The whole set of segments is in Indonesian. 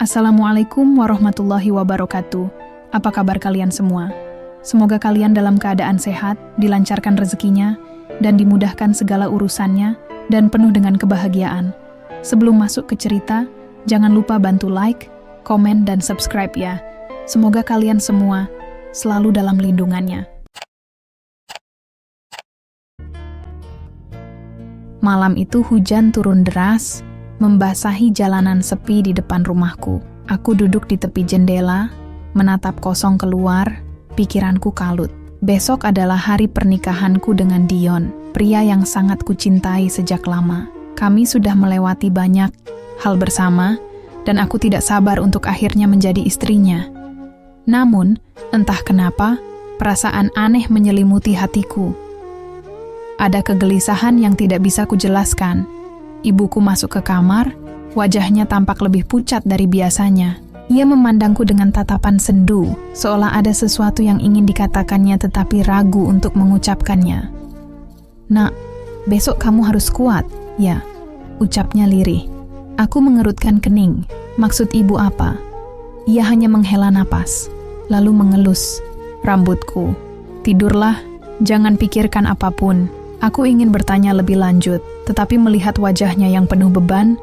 Assalamualaikum warahmatullahi wabarakatuh. Apa kabar kalian semua? Semoga kalian dalam keadaan sehat, dilancarkan rezekinya, dan dimudahkan segala urusannya, dan penuh dengan kebahagiaan. Sebelum masuk ke cerita, jangan lupa bantu like, komen, dan subscribe ya. Semoga kalian semua selalu dalam lindungannya. Malam itu hujan turun deras, membasahi jalanan sepi di depan rumahku. Aku duduk di tepi jendela, menatap kosong keluar, pikiranku kalut. Besok adalah hari pernikahanku dengan Dion, pria yang sangat kucintai sejak lama. Kami sudah melewati banyak hal bersama, dan aku tidak sabar untuk akhirnya menjadi istrinya. Namun, entah kenapa, perasaan aneh menyelimuti hatiku. Ada kegelisahan yang tidak bisa kujelaskan. Ibuku masuk ke kamar, wajahnya tampak lebih pucat dari biasanya. Ia memandangku dengan tatapan sendu, seolah ada sesuatu yang ingin dikatakannya tetapi ragu untuk mengucapkannya. "Nak, besok kamu harus kuat." "Ya," ucapnya lirih. Aku mengerutkan kening. Maksud ibu apa? Ia hanya menghela napas, lalu mengelus rambutku. "Tidurlah, jangan pikirkan apapun." Aku ingin bertanya lebih lanjut, tetapi melihat wajahnya yang penuh beban,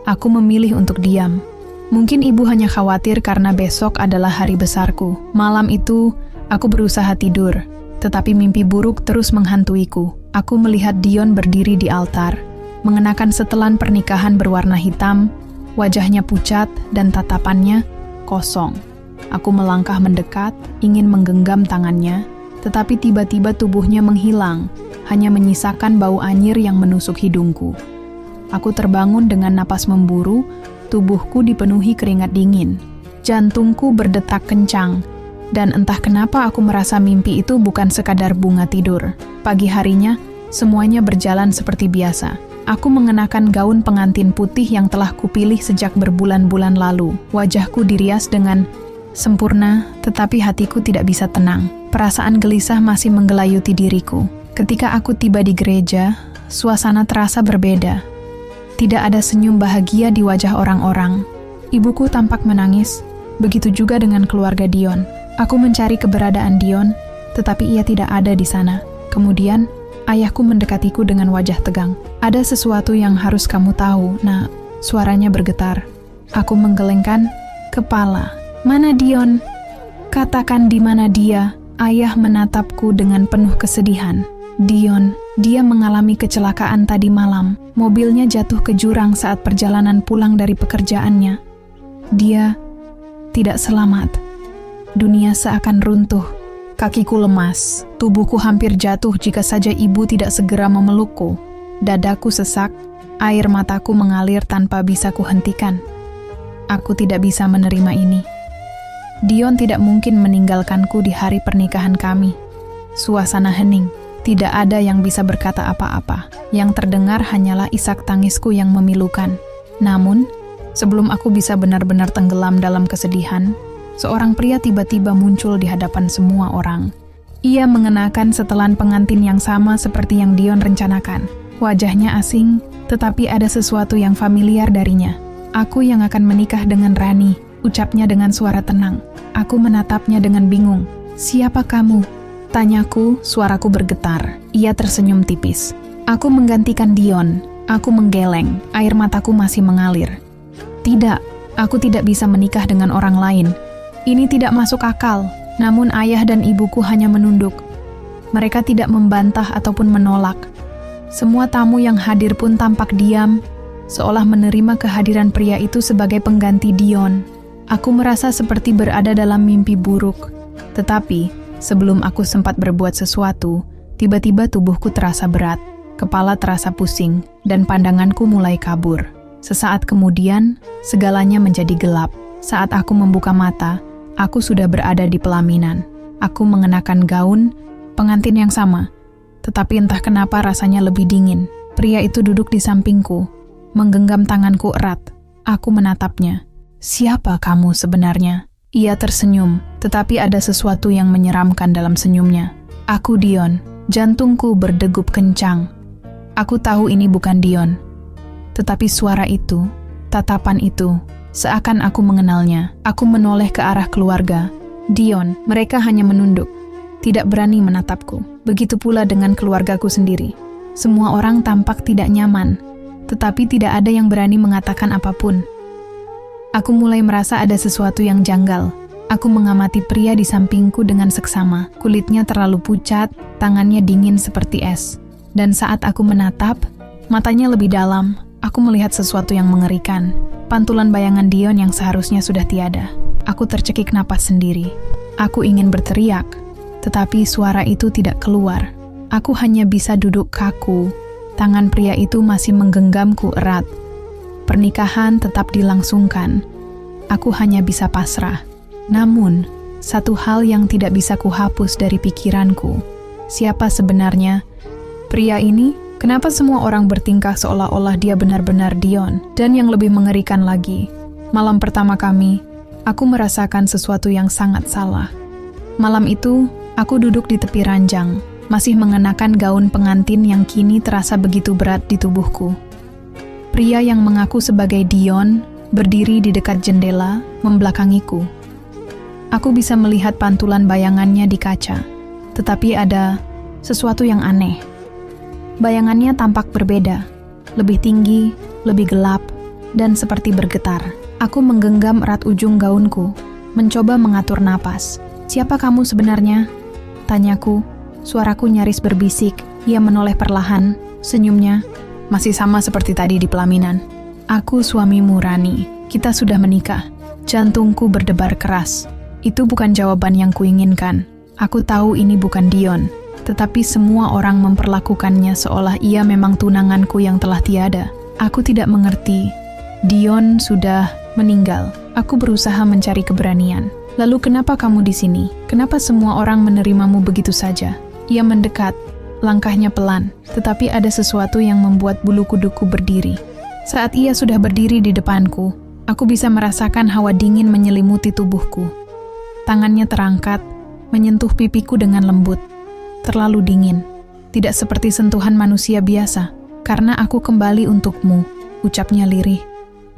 aku memilih untuk diam. Mungkin ibu hanya khawatir karena besok adalah hari besarku. Malam itu, aku berusaha tidur, tetapi mimpi buruk terus menghantuiku. Aku melihat Dion berdiri di altar, mengenakan setelan pernikahan berwarna hitam, wajahnya pucat dan tatapannya kosong. Aku melangkah mendekat, ingin menggenggam tangannya, tetapi tiba-tiba tubuhnya menghilang, hanya menyisakan bau anyir yang menusuk hidungku. Aku terbangun dengan napas memburu, tubuhku dipenuhi keringat dingin. Jantungku berdetak kencang, dan entah kenapa aku merasa mimpi itu bukan sekadar bunga tidur. Pagi harinya, semuanya berjalan seperti biasa. Aku mengenakan gaun pengantin putih yang telah kupilih sejak berbulan-bulan lalu. Wajahku dirias dengan sempurna, tetapi hatiku tidak bisa tenang. Perasaan gelisah masih menggelayuti diriku. Ketika aku tiba di gereja, suasana terasa berbeda. Tidak ada senyum bahagia di wajah orang-orang. Ibuku tampak menangis, begitu juga dengan keluarga Dion. Aku mencari keberadaan Dion, tetapi ia tidak ada di sana. Kemudian, ayahku mendekatiku dengan wajah tegang. "Ada sesuatu yang harus kamu tahu, Nak." Suaranya bergetar. Aku menggelengkan kepala. "Mana Dion? Katakan di mana dia?" Ayah menatapku dengan penuh kesedihan. "Dion, dia mengalami kecelakaan tadi malam. Mobilnya jatuh ke jurang saat perjalanan pulang dari pekerjaannya. Dia tidak selamat. Dunia seakan runtuh. Kakiku lemas, tubuhku hampir jatuh jika saja ibu tidak segera memelukku. Dadaku sesak, air mataku mengalir tanpa bisa kuhentikan. Aku tidak bisa menerima ini. Dion tidak mungkin meninggalkanku di hari pernikahan kami." Suasana hening. Tidak ada yang bisa berkata apa-apa. Yang terdengar hanyalah isak tangisku yang memilukan. Namun, sebelum aku bisa benar-benar tenggelam dalam kesedihan, seorang pria tiba-tiba muncul di hadapan semua orang. Ia mengenakan setelan pengantin yang sama seperti yang Dion rencanakan. Wajahnya asing, tetapi ada sesuatu yang familiar darinya. "Aku yang akan menikah dengan Rani," ucapnya dengan suara tenang. Aku menatapnya dengan bingung. "Siapa kamu?" Tanyaku, suaraku bergetar. Ia tersenyum tipis. "Aku menggantikan Dion." Aku menggeleng, air mataku masih mengalir. "Tidak, aku tidak bisa menikah dengan orang lain. Ini tidak masuk akal." Namun ayah dan ibuku hanya menunduk. Mereka tidak membantah ataupun menolak. Semua tamu yang hadir pun tampak diam, seolah menerima kehadiran pria itu sebagai pengganti Dion. Aku merasa seperti berada dalam mimpi buruk. Tetapi, sebelum aku sempat berbuat sesuatu, tiba-tiba tubuhku terasa berat, kepala terasa pusing, dan pandanganku mulai kabur. Sesaat kemudian, segalanya menjadi gelap. Saat aku membuka mata, aku sudah berada di pelaminan. Aku mengenakan gaun pengantin yang sama, tetapi entah kenapa rasanya lebih dingin. Pria itu duduk di sampingku, menggenggam tanganku erat. Aku menatapnya. "Siapa kamu sebenarnya?" Ia tersenyum, tetapi ada sesuatu yang menyeramkan dalam senyumnya. "Aku Dion." Jantungku berdegup kencang. Aku tahu ini bukan Dion. Tetapi suara itu, tatapan itu, Seakan aku mengenalnya, aku menoleh ke arah keluarga. Dion, mereka hanya menunduk, tidak berani menatapku. Begitu pula dengan keluargaku sendiri. Semua orang tampak tidak nyaman, tetapi tidak ada yang berani mengatakan apapun. Aku mulai merasa ada sesuatu yang janggal. Aku mengamati pria di sampingku dengan seksama. Kulitnya terlalu pucat, tangannya dingin seperti es. Dan saat aku menatap, matanya lebih dalam, aku melihat sesuatu yang mengerikan. Pantulan bayangan Dion yang seharusnya sudah tiada. Aku tercekik napas sendiri. Aku ingin berteriak, tetapi suara itu tidak keluar. Aku hanya bisa duduk kaku. Tangan pria itu masih menggenggamku erat. Pernikahan tetap dilangsungkan. Aku hanya bisa pasrah. Namun, satu hal yang tidak bisa kuhapus dari pikiranku. Siapa sebenarnya pria ini? Kenapa semua orang bertingkah seolah-olah dia benar-benar Dion? Dan yang lebih mengerikan lagi, malam pertama kami, aku merasakan sesuatu yang sangat salah. Malam itu, aku duduk di tepi ranjang, masih mengenakan gaun pengantin yang kini terasa begitu berat di tubuhku. Pria yang mengaku sebagai Dion berdiri di dekat jendela, membelakangiku. Aku bisa melihat pantulan bayangannya di kaca, tetapi ada sesuatu yang aneh. Bayangannya tampak berbeda, lebih tinggi, lebih gelap, dan seperti bergetar. Aku menggenggam erat ujung gaunku, mencoba mengatur napas. "Siapa kamu sebenarnya?" tanyaku. Suaraku nyaris berbisik. Ia menoleh perlahan, senyumnya masih sama seperti tadi di pelaminan. "Aku suamimu, Rani. Kita sudah menikah." Jantungku berdebar keras. Itu bukan jawaban yang kuinginkan. Aku tahu ini bukan Dion. Tetapi semua orang memperlakukannya seolah ia memang tunanganku yang telah tiada. Aku tidak mengerti. Dion sudah meninggal. Aku berusaha mencari keberanian. "Lalu kenapa kamu di sini? Kenapa semua orang menerimamu begitu saja?" Ia mendekat, langkahnya pelan, tetapi ada sesuatu yang membuat bulu kuduku berdiri. Saat ia sudah berdiri di depanku, aku bisa merasakan hawa dingin menyelimuti tubuhku. Tangannya terangkat, menyentuh pipiku dengan lembut. Terlalu dingin, tidak seperti sentuhan manusia biasa. "Karena aku kembali untukmu," ucapnya lirih.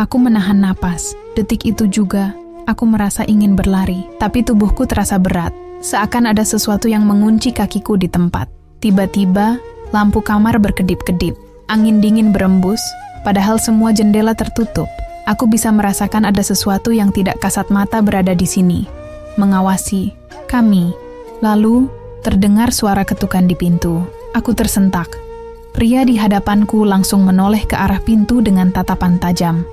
Aku menahan napas. Detik itu juga, aku merasa ingin berlari, tapi tubuhku terasa berat. Seakan ada sesuatu yang mengunci kakiku di tempat. Tiba-tiba, lampu kamar berkedip-kedip. Angin dingin berembus, padahal semua jendela tertutup. Aku bisa merasakan ada sesuatu yang tidak kasat mata berada di sini, mengawasi kami. Lalu, terdengar suara ketukan di pintu. Aku tersentak. Pria di hadapanku langsung menoleh ke arah pintu dengan tatapan tajam.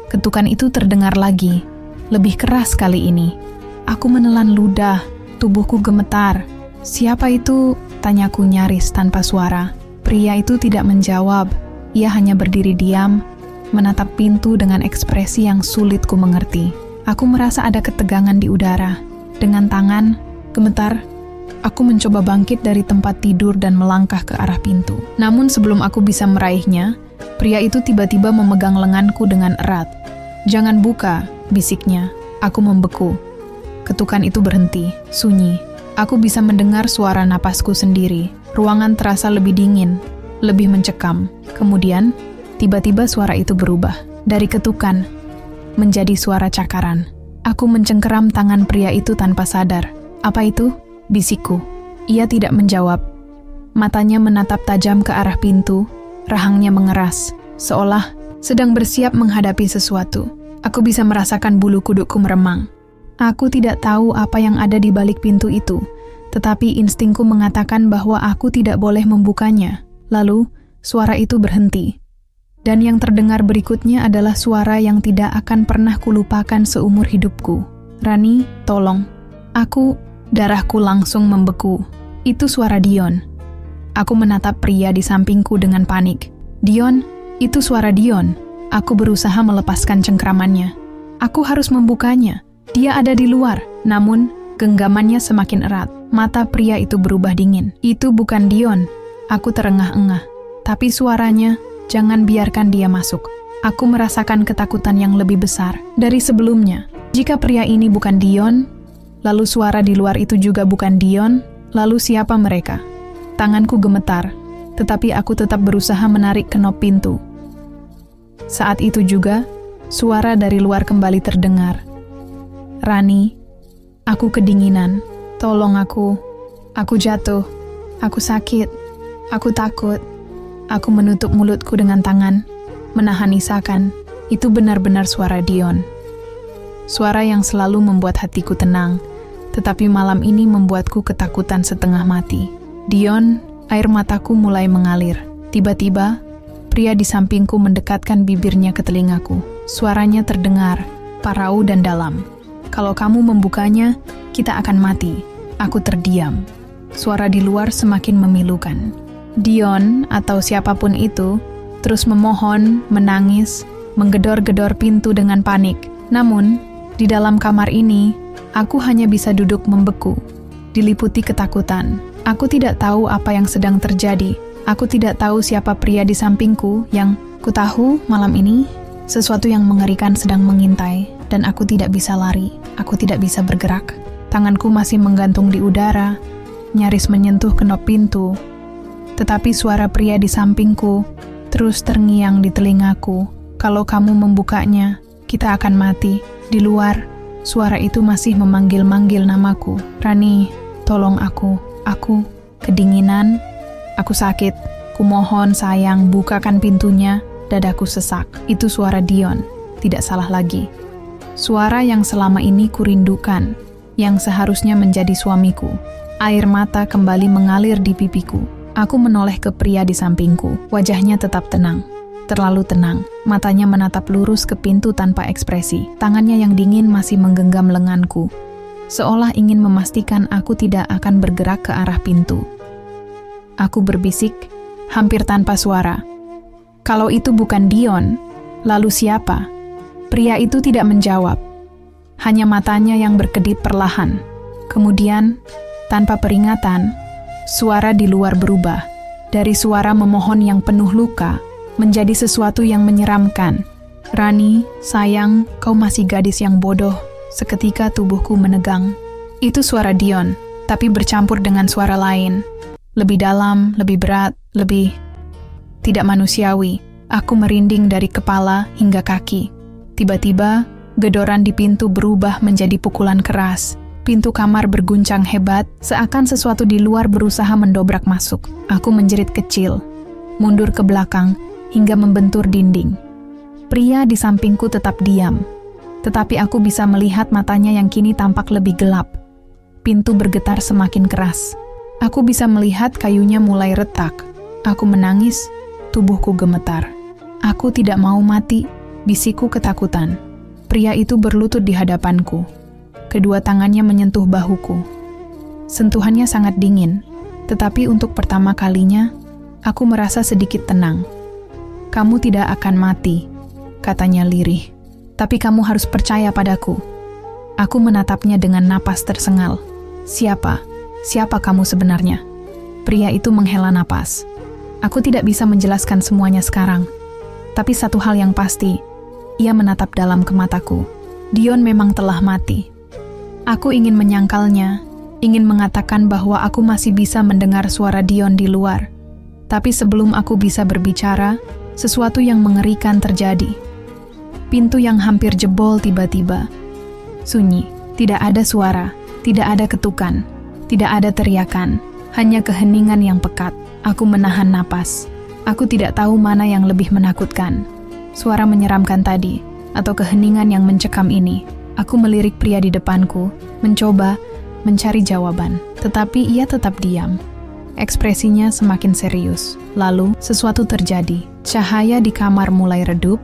Ketukan itu terdengar lagi, lebih keras kali ini. Aku menelan ludah, tubuhku gemetar. "Siapa itu?" tanyaku nyaris tanpa suara. Pria itu tidak menjawab. Ia hanya berdiri diam, menatap pintu dengan ekspresi yang sulit ku mengerti. Aku merasa ada ketegangan di udara. Dengan tangan gemetar, aku mencoba bangkit dari tempat tidur dan melangkah ke arah pintu. Namun sebelum aku bisa meraihnya, pria itu tiba-tiba memegang lenganku dengan erat. "Jangan buka," bisiknya. Aku membeku. Ketukan itu berhenti, sunyi. Aku bisa mendengar suara napasku sendiri. Ruangan terasa lebih dingin, lebih mencekam. Kemudian, tiba-tiba suara itu berubah. Dari ketukan, menjadi suara cakaran. Aku mencengkeram tangan pria itu tanpa sadar. "Apa itu?" bisikku. Ia tidak menjawab. Matanya menatap tajam ke arah pintu, rahangnya mengeras, seolah sedang bersiap menghadapi sesuatu. Aku bisa merasakan bulu kudukku meremang. Aku tidak tahu apa yang ada di balik pintu itu, tetapi instingku mengatakan bahwa aku tidak boleh membukanya. Lalu, suara itu berhenti. Dan yang terdengar berikutnya adalah suara yang tidak akan pernah kulupakan seumur hidupku. "Rani, tolong." Darahku langsung membeku. Itu suara Dion. Aku menatap pria di sampingku dengan panik. "Dion, itu suara Dion." Aku berusaha melepaskan cengkramannya. Aku harus membukanya. Dia ada di luar. Namun, genggamannya semakin erat. Mata pria itu berubah dingin. "Itu bukan Dion." Aku terengah-engah. Tapi suaranya, "Jangan biarkan dia masuk." Aku merasakan ketakutan yang lebih besar dari sebelumnya. Jika pria ini bukan Dion, lalu suara di luar itu juga bukan Dion, lalu siapa mereka? Tanganku gemetar, tetapi aku tetap berusaha menarik kenop pintu. Saat itu juga, Suara dari luar kembali terdengar. "Rani, aku kedinginan. Tolong aku. Aku jatuh. Aku sakit. Aku takut." Aku menutup mulutku dengan tangan, menahan isakan. Itu benar-benar suara Dion. Suara yang selalu membuat hatiku tenang, tetapi malam ini membuatku ketakutan setengah mati. "Dion," air mataku mulai mengalir. Tiba-tiba, pria di sampingku mendekatkan bibirnya ke telingaku. Suaranya terdengar, parau dan dalam. "Kalau kamu membukanya, kita akan mati." Aku terdiam. Suara di luar semakin memilukan. Dion, atau siapapun itu, terus memohon, menangis, menggedor-gedor pintu dengan panik. Namun, di dalam kamar ini, aku hanya bisa duduk membeku, diliputi ketakutan. Aku tidak tahu apa yang sedang terjadi. Aku tidak tahu siapa pria di sampingku yang kutahu malam ini sesuatu yang mengerikan sedang mengintai, dan aku tidak bisa lari. Aku tidak bisa bergerak. Tanganku masih menggantung di udara, nyaris menyentuh kenop pintu. Tetapi suara pria di sampingku terus terngiang di telingaku. "Kalau kamu membukanya, kita akan mati." Di luar, suara itu masih memanggil-manggil namaku. "Rani, tolong aku. Aku kedinginan. Aku sakit. Kumohon sayang, bukakan pintunya." Dadaku sesak. Itu suara Dion. Tidak salah lagi. Suara yang selama ini kurindukan, yang seharusnya menjadi suamiku. Air mata kembali mengalir di pipiku. Aku menoleh ke pria di sampingku. Wajahnya tetap tenang. Terlalu tenang. Matanya menatap lurus ke pintu tanpa ekspresi. Tangannya yang dingin masih menggenggam lenganku, seolah ingin memastikan aku tidak akan bergerak ke arah pintu. Aku berbisik, hampir tanpa suara. "Kalau itu bukan Dion, lalu siapa?" Pria itu tidak menjawab. Hanya matanya yang berkedip perlahan. Kemudian, tanpa peringatan, suara di luar berubah. Dari suara memohon yang penuh luka, menjadi sesuatu yang menyeramkan. "Rani, sayang, kau masih gadis yang bodoh." Seketika tubuhku menegang. Itu suara Dion, tapi bercampur dengan suara lain. Lebih dalam, lebih berat, lebih tidak manusiawi. Aku merinding dari kepala hingga kaki. Tiba-tiba, gedoran di pintu berubah menjadi pukulan keras. Pintu kamar berguncang hebat, seakan sesuatu di luar berusaha mendobrak masuk. Aku menjerit kecil, mundur ke belakang, hingga membentur dinding. Pria di sampingku tetap diam, tetapi aku bisa melihat matanya yang kini tampak lebih gelap. Pintu bergetar semakin keras. Aku bisa melihat kayunya mulai retak. Aku menangis, tubuhku gemetar. "Aku tidak mau mati," bisikku ketakutan. Pria itu berlutut di hadapanku. Kedua tangannya menyentuh bahuku. Sentuhannya sangat dingin, tetapi untuk pertama kalinya, aku merasa sedikit tenang. "Kamu tidak akan mati," katanya lirih. "Tapi kamu harus percaya padaku." Aku menatapnya dengan napas tersengal. Siapa kamu sebenarnya?" Pria itu menghela napas. "Aku tidak bisa menjelaskan semuanya sekarang. Tapi satu hal yang pasti," ia menatap dalam ke mataku. "Dion memang telah mati." Aku ingin menyangkalnya, ingin mengatakan bahwa aku masih bisa mendengar suara Dion di luar. Tapi sebelum aku bisa berbicara, sesuatu yang mengerikan terjadi. Pintu yang hampir jebol tiba-tiba. Sunyi, tidak ada suara, tidak ada ketukan, tidak ada teriakan, hanya keheningan yang pekat. Aku menahan napas. Aku tidak tahu mana yang lebih menakutkan. Suara menyeramkan tadi, atau keheningan yang mencekam ini. Aku melirik pria di depanku, mencoba mencari jawaban, tetapi ia tetap diam. Ekspresinya semakin serius. Lalu, sesuatu terjadi. Cahaya di kamar mulai redup,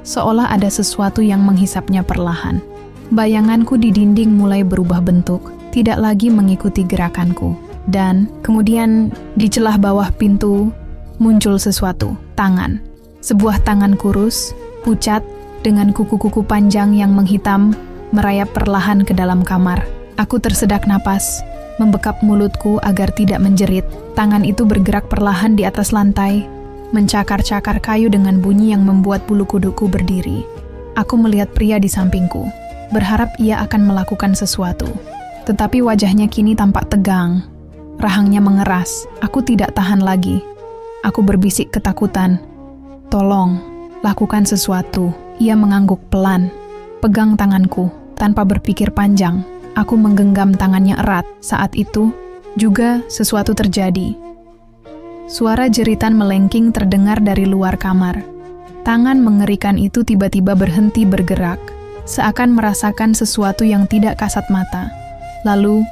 seolah ada sesuatu yang menghisapnya perlahan. Bayanganku di dinding mulai berubah bentuk, tidak lagi mengikuti gerakanku. Dan kemudian, di celah bawah pintu, muncul sesuatu. Tangan. Sebuah tangan kurus, pucat, dengan kuku-kuku panjang yang menghitam, merayap perlahan ke dalam kamar. Aku tersedak napas, membekap mulutku agar tidak menjerit. Tangan itu bergerak perlahan di atas lantai, mencakar-cakar kayu dengan bunyi yang membuat bulu kuduku berdiri. Aku melihat pria di sampingku, berharap ia akan melakukan sesuatu. Tetapi wajahnya kini tampak tegang. Rahangnya mengeras. Aku tidak tahan lagi. Aku berbisik ketakutan. "Tolong, lakukan sesuatu." Ia mengangguk pelan, pegang tanganku tanpa berpikir panjang. Aku menggenggam tangannya erat. Saat itu juga sesuatu terjadi. Suara jeritan melengking terdengar dari luar kamar. Tangan mengerikan itu tiba-tiba berhenti bergerak, seakan merasakan sesuatu yang tidak kasat mata. Lalu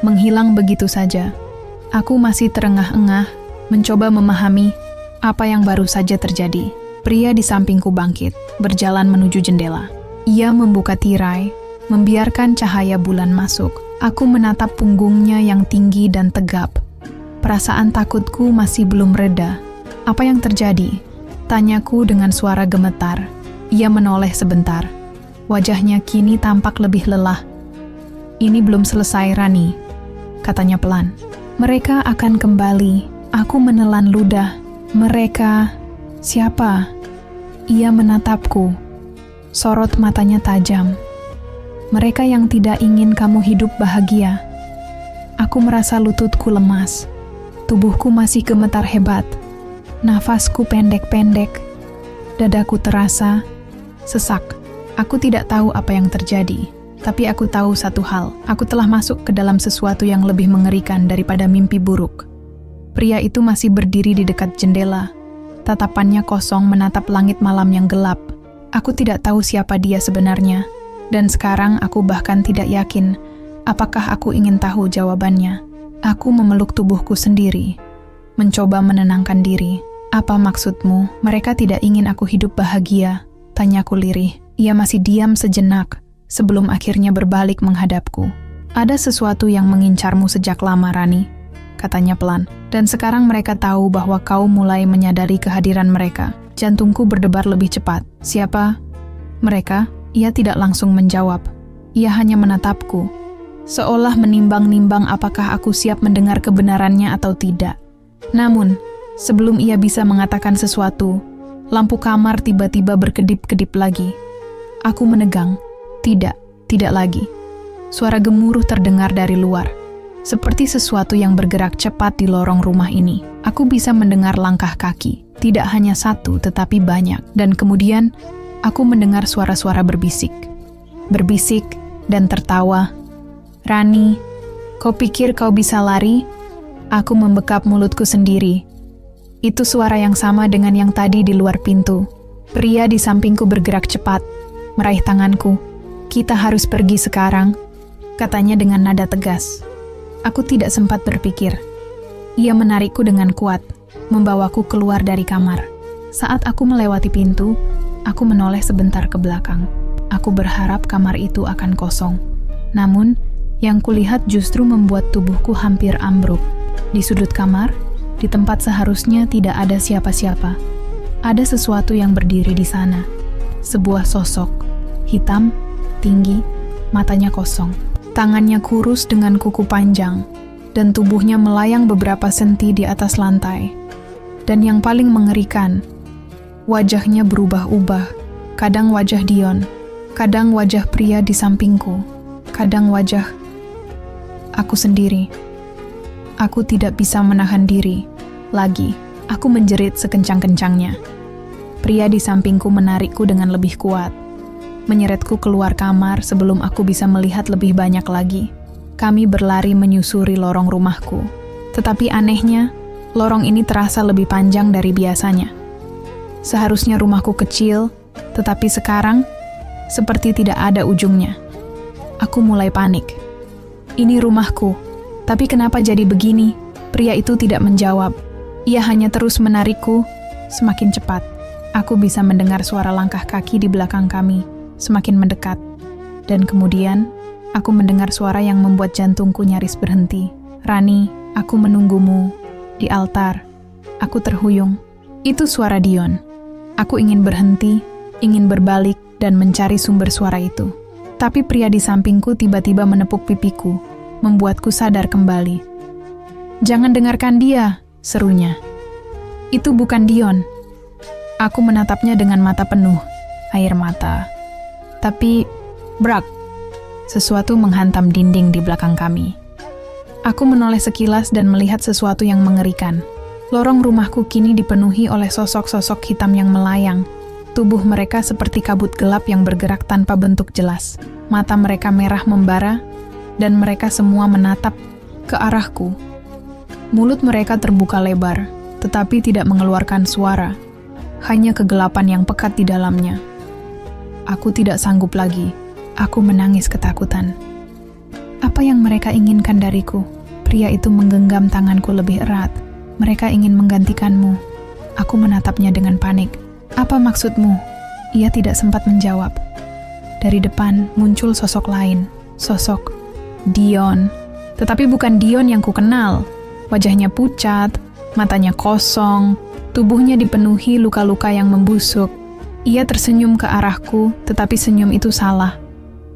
menghilang begitu saja. Aku masih terengah-engah, mencoba memahami apa yang baru saja terjadi. Pria di sampingku bangkit, berjalan menuju jendela. Ia membuka tirai, membiarkan cahaya bulan masuk. Aku menatap punggungnya yang tinggi dan tegap. Perasaan takutku masih belum reda. Apa yang terjadi? Tanyaku dengan suara gemetar. Ia menoleh sebentar. Wajahnya kini tampak lebih lelah. Ini belum selesai, Rani, katanya pelan. Mereka akan kembali. Aku menelan ludah. Mereka... Siapa? Ia menatapku. Sorot matanya tajam. Mereka yang tidak ingin kamu hidup bahagia. Aku merasa lututku lemas. Tubuhku masih gemetar hebat. Nafasku pendek-pendek. Dadaku terasa sesak. Aku tidak tahu apa yang terjadi. Tapi aku tahu satu hal. Aku telah masuk ke dalam sesuatu yang lebih mengerikan daripada mimpi buruk. Pria itu masih berdiri di dekat jendela. Tatapannya kosong menatap langit malam yang gelap. Aku tidak tahu siapa dia sebenarnya, dan sekarang aku bahkan tidak yakin apakah aku ingin tahu jawabannya. Aku memeluk tubuhku sendiri, mencoba menenangkan diri. Apa maksudmu? Mereka tidak ingin aku hidup bahagia, tanyaku lirih. Ia masih diam sejenak, sebelum akhirnya berbalik menghadapku. Ada sesuatu yang mengincarmu sejak lama, Rani, katanya pelan. Dan sekarang mereka tahu bahwa kau mulai menyadari kehadiran mereka. Jantungku berdebar lebih cepat. Siapa? Mereka? Ia tidak langsung menjawab. Ia hanya menatapku, seolah menimbang-nimbang apakah aku siap mendengar kebenarannya atau tidak. Namun, sebelum ia bisa mengatakan sesuatu, lampu kamar tiba-tiba berkedip-kedip lagi. Aku menegang. Tidak lagi. Suara gemuruh terdengar dari luar. Seperti sesuatu yang bergerak cepat di lorong rumah ini. Aku bisa mendengar langkah kaki. Tidak hanya satu, tetapi banyak. Dan kemudian, aku mendengar suara-suara berbisik. Berbisik dan tertawa. Rani, kau pikir kau bisa lari? Aku membekap mulutku sendiri. Itu suara yang sama dengan yang tadi di luar pintu. Pria di sampingku bergerak cepat, meraih tanganku. Kita harus pergi sekarang, katanya dengan nada tegas. Aku tidak sempat berpikir. Ia menarikku dengan kuat, membawaku keluar dari kamar. Saat aku melewati pintu, aku menoleh sebentar ke belakang. Aku berharap kamar itu akan kosong. Namun, yang kulihat justru membuat tubuhku hampir ambruk. Di sudut kamar, di tempat seharusnya tidak ada siapa-siapa, ada sesuatu yang berdiri di sana. Sebuah sosok, hitam, tinggi, matanya kosong. Tangannya kurus dengan kuku panjang, dan tubuhnya melayang beberapa senti di atas lantai. Dan yang paling mengerikan, wajahnya berubah-ubah. Kadang wajah Dion, kadang wajah pria di sampingku, kadang wajah aku sendiri. Aku tidak bisa menahan diri. Lagi, aku menjerit sekencang-kencangnya. Pria di sampingku menarikku dengan lebih kuat, menyeretku keluar kamar sebelum aku bisa melihat lebih banyak lagi. Kami berlari menyusuri lorong rumahku. Tetapi anehnya, lorong ini terasa lebih panjang dari biasanya. Seharusnya rumahku kecil, tetapi sekarang seperti tidak ada ujungnya. Aku mulai panik. Ini rumahku, tapi kenapa jadi begini? Pria itu tidak menjawab. Ia hanya terus menarikku semakin cepat. Aku bisa mendengar suara langkah kaki di belakang kami semakin mendekat. Dan kemudian, aku mendengar suara yang membuat jantungku nyaris berhenti. Rani, aku menunggumu di altar. Aku terhuyung. Itu suara Dion. Aku ingin berhenti, ingin berbalik dan mencari sumber suara itu. Tapi pria di sampingku tiba-tiba menepuk pipiku, membuatku sadar kembali. Jangan dengarkan dia, serunya. Itu bukan Dion. Aku menatapnya dengan mata penuh, air mata. Tapi, brak, sesuatu menghantam dinding di belakang kami. Aku menoleh sekilas dan melihat sesuatu yang mengerikan. Lorong rumahku kini dipenuhi oleh sosok-sosok hitam yang melayang, Tubuh mereka seperti kabut gelap yang bergerak tanpa bentuk jelas. Mata mereka merah membara, dan mereka semua menatap ke arahku. Mulut mereka terbuka lebar, tetapi tidak mengeluarkan suara. Hanya kegelapan yang pekat di dalamnya. Aku tidak sanggup lagi. Aku menangis ketakutan. Apa yang mereka inginkan dariku? Pria itu menggenggam tanganku lebih erat. Mereka ingin menggantikanmu. Aku menatapnya dengan panik. Apa maksudmu? Ia tidak sempat menjawab. Dari depan muncul sosok lain. Sosok Dion. Tetapi bukan Dion yang kukenal. Wajahnya pucat, matanya kosong, tubuhnya dipenuhi luka-luka yang membusuk. Ia tersenyum ke arahku, tetapi senyum itu salah.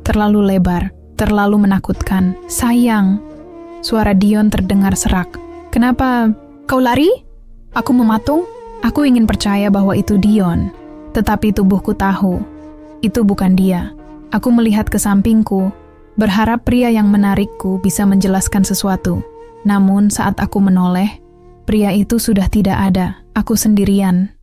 Terlalu lebar, terlalu menakutkan. Sayang. Suara Dion terdengar serak. Kenapa kau lari? Aku mematung. Aku ingin percaya bahwa itu Dion. Tetapi tubuhku tahu, itu bukan dia. Aku melihat ke sampingku, berharap pria yang menarikku bisa menjelaskan sesuatu. Namun saat aku menoleh, pria itu sudah tidak ada. Aku sendirian.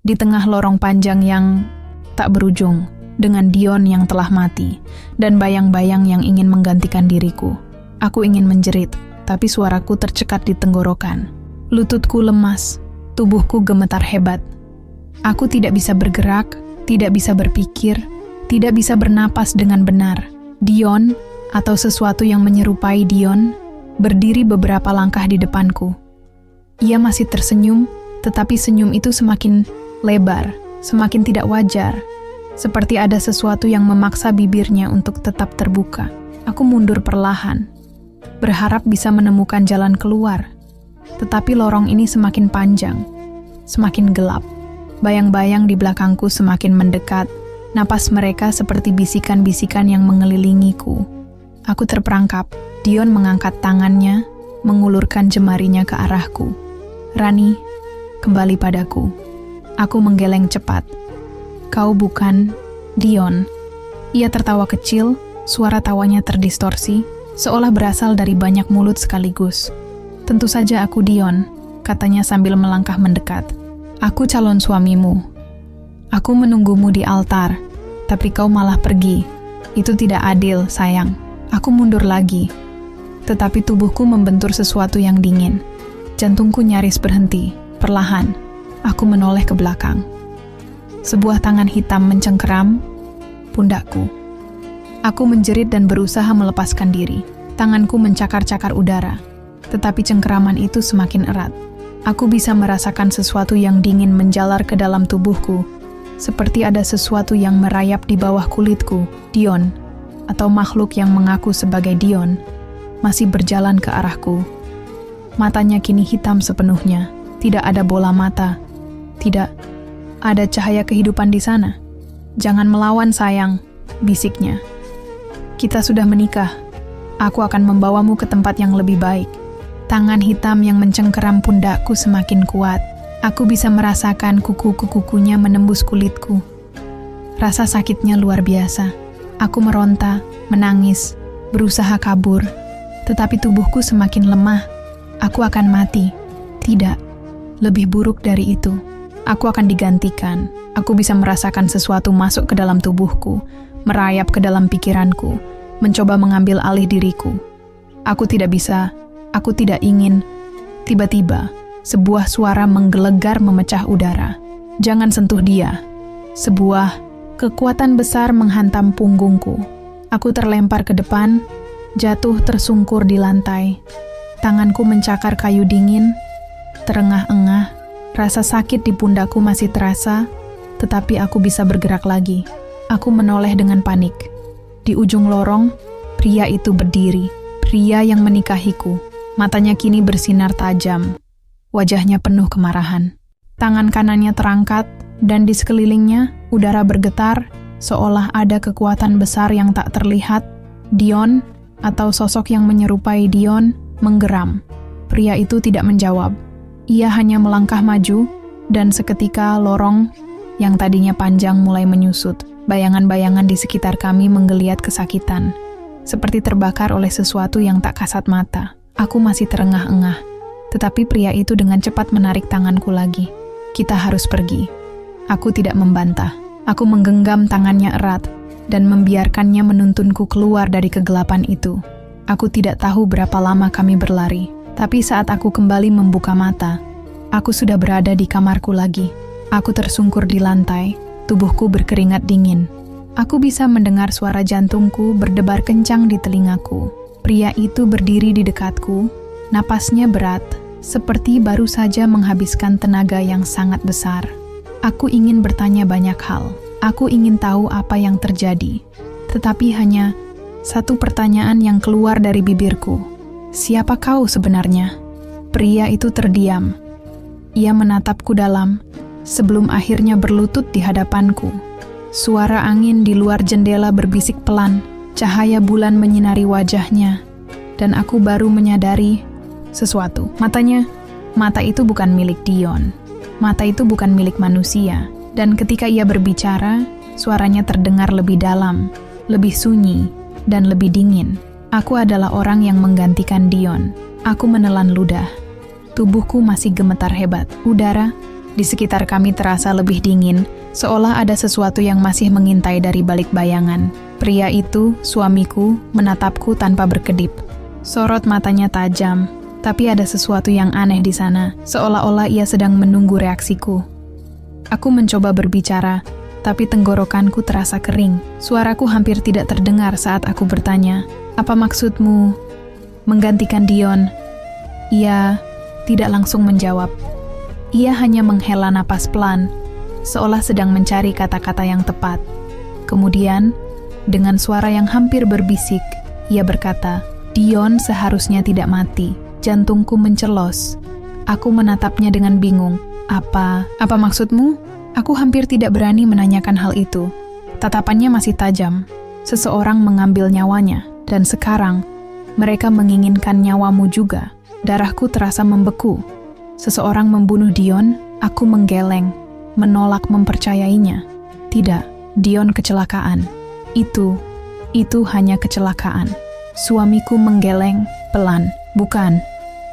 Di tengah lorong panjang yang tak berujung, dengan Dion yang telah mati, dan bayang-bayang yang ingin menggantikan diriku. Aku ingin menjerit, tapi suaraku tercekat di tenggorokan. Lututku lemas, tubuhku gemetar hebat. Aku tidak bisa bergerak, tidak bisa berpikir, tidak bisa bernapas dengan benar. Dion, atau sesuatu yang menyerupai Dion, berdiri beberapa langkah di depanku. Ia masih tersenyum, tetapi senyum itu semakin lebar, semakin tidak wajar. Seperti ada sesuatu yang memaksa bibirnya untuk tetap terbuka. Aku mundur perlahan, berharap bisa menemukan jalan keluar. Tetapi lorong ini semakin panjang, semakin gelap. Bayang-bayang di belakangku semakin mendekat. Napas mereka seperti bisikan-bisikan yang mengelilingiku. Aku terperangkap. Dion mengangkat tangannya, mengulurkan jemarinya ke arahku. Rani, kembali padaku. Aku menggeleng cepat. Kau bukan Dion. Ia tertawa kecil, suara tawanya terdistorsi, seolah berasal dari banyak mulut sekaligus. Tentu saja aku Dion, katanya sambil melangkah mendekat. Aku calon suamimu. Aku menunggumu di altar, tapi kau malah pergi. Itu tidak adil, sayang. Aku mundur lagi. Tetapi tubuhku membentur sesuatu yang dingin. Jantungku nyaris berhenti. Perlahan, aku menoleh ke belakang. Sebuah tangan hitam mencengkeram pundakku. Aku menjerit dan berusaha melepaskan diri. Tanganku mencakar-cakar udara. Tetapi cengkeraman itu semakin erat. Aku bisa merasakan sesuatu yang dingin menjalar ke dalam tubuhku. Seperti ada sesuatu yang merayap di bawah kulitku. Dion, atau makhluk yang mengaku sebagai Dion, masih berjalan ke arahku. Matanya kini hitam sepenuhnya. Tidak ada bola mata. Tidak ada cahaya kehidupan di sana. Jangan melawan, sayang, bisiknya. Kita sudah menikah. Aku akan membawamu ke tempat yang lebih baik. Tangan hitam yang mencengkeram pundakku semakin kuat. Aku bisa merasakan kuku-kukunya menembus kulitku. Rasa sakitnya luar biasa. Aku meronta, menangis, berusaha kabur. Tetapi tubuhku semakin lemah. Aku akan mati. Tidak, lebih buruk dari itu. Aku akan digantikan. Aku bisa merasakan sesuatu masuk ke dalam tubuhku, merayap ke dalam pikiranku, mencoba mengambil alih diriku. Aku tidak bisa, aku tidak ingin. Tiba-tiba, sebuah suara menggelegar memecah udara. Jangan sentuh dia. Sebuah kekuatan besar menghantam punggungku. Aku terlempar ke depan, jatuh tersungkur di lantai. Tanganku mencakar kayu dingin, terengah-engah. Rasa sakit di pundakku masih terasa, tetapi aku bisa bergerak lagi. Aku menoleh dengan panik. Di ujung lorong, pria itu berdiri. Pria yang menikahiku. Matanya kini bersinar tajam. Wajahnya penuh kemarahan. Tangan kanannya terangkat, dan di sekelilingnya, udara bergetar, seolah ada kekuatan besar yang tak terlihat. Dion, atau sosok yang menyerupai Dion, menggeram. Pria itu tidak menjawab. Ia hanya melangkah maju, dan seketika lorong yang tadinya panjang mulai menyusut. Bayangan-bayangan di sekitar kami menggeliat kesakitan, seperti terbakar oleh sesuatu yang tak kasat mata. Aku masih terengah-engah, tetapi pria itu dengan cepat menarik tanganku lagi. Kita harus pergi. Aku tidak membantah. Aku menggenggam tangannya erat dan membiarkannya menuntunku keluar dari kegelapan itu. Aku tidak tahu berapa lama kami berlari, tapi saat aku kembali membuka mata, aku sudah berada di kamarku lagi. Aku tersungkur di lantai, tubuhku berkeringat dingin. Aku bisa mendengar suara jantungku berdebar kencang di telingaku. Pria itu berdiri di dekatku, napasnya berat, seperti baru saja menghabiskan tenaga yang sangat besar. Aku ingin bertanya banyak hal. Aku ingin tahu apa yang terjadi. Tetapi hanya satu pertanyaan yang keluar dari bibirku. Siapa kau sebenarnya? Pria itu terdiam. Ia menatapku dalam, sebelum akhirnya berlutut di hadapanku. Suara angin di luar jendela berbisik pelan, cahaya bulan menyinari wajahnya, dan aku baru menyadari sesuatu. Mata itu bukan milik Dion. Mata itu bukan milik manusia, dan ketika ia berbicara, suaranya terdengar lebih dalam, lebih sunyi, dan lebih dingin. Aku adalah orang yang menggantikan Dion. Aku menelan ludah. Tubuhku masih gemetar hebat. Udara di sekitar kami terasa lebih dingin, seolah ada sesuatu yang masih mengintai dari balik bayangan. Pria itu, suamiku, menatapku tanpa berkedip. Sorot matanya tajam, tapi ada sesuatu yang aneh di sana, seolah-olah ia sedang menunggu reaksiku. Aku mencoba berbicara, tapi tenggorokanku terasa kering. Suaraku hampir tidak terdengar saat aku bertanya, "Apa maksudmu menggantikan Dion?" Ia tidak langsung menjawab. Ia hanya menghela napas pelan, seolah sedang mencari kata-kata yang tepat. Kemudian, dengan suara yang hampir berbisik, ia berkata, "Dion seharusnya tidak mati." Jantungku mencelos. Aku menatapnya dengan bingung. Apa maksudmu? Aku hampir tidak berani menanyakan hal itu. Tatapannya masih tajam. Seseorang mengambil nyawanya, dan sekarang mereka menginginkan nyawamu juga. Darahku terasa membeku. Seseorang membunuh Dion, aku menggeleng, menolak mempercayainya. Tidak, Dion kecelakaan. Itu hanya kecelakaan. Suamiku menggeleng, pelan. Bukan,